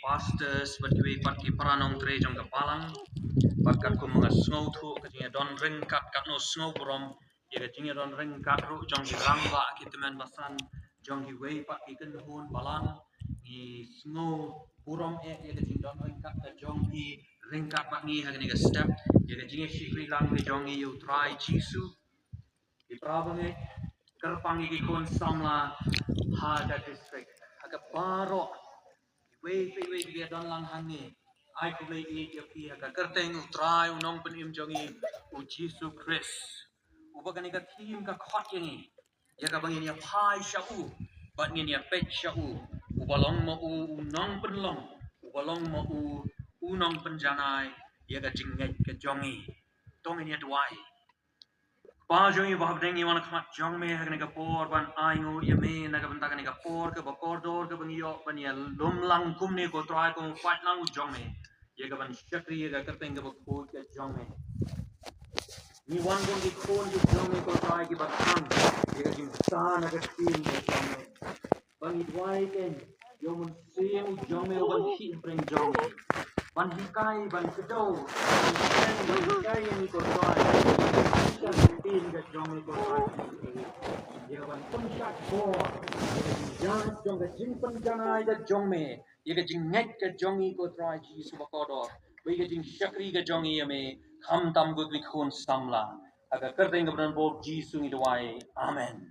pastors bat ki pat ki paranong tre jong ka palang pat kat ko mga snow thu ka jinga don ring kat no snow brom ye ka jinga don ring kat ru jong ki rangba ki teman basan jong ki wei pat ki kan hun balang ni snow burom ye ka jinga don ring kat ka jong ki ring kat pat ni ha ni ka step ye ka jinga shikri lang ki jong ki you try jisu ki prabange kerpang ki kon samla ha ka district ha ka baro wei dia don lang hangi ai ku wei dia pi ka kerteng utrai unong penim jongi u Jesu Christ ubagani ka team ka khot ini ya ka bangin ya pai shau bat ngin ya pet shau ubalong mo u nong penlong ubalong mo u unong penjanai ya ka jinget ka jongi tong ini duai pa jongi bahab dengi wana kmat jong me ha ka por ban aingu ya me na ka banta ka por ka bakor dor ka bangi yo ban ya lum lang kum ne ko trai ko fat lang jong me ya ka ban shakri ya ka kerteng ka bakor ka jong me ni wan gong di kon di jong me ko trai ki batang ya ka jing sa na ka tin ka jong me ban i dwai ken yo mun siu jong me ban hi preng jong me ban hikai ban kedo ban hikai ni ko trai tin ka jong me ko trai ya ban pun shat bo ya jong ka jing pen janai ka jong me ya ka jing nget ka jong i ko trai ji su ba ko do wi ka jing shakri ka jong i me kham tam gut wi khun samla aga kar deng ka bran bo ji su ni dwai amen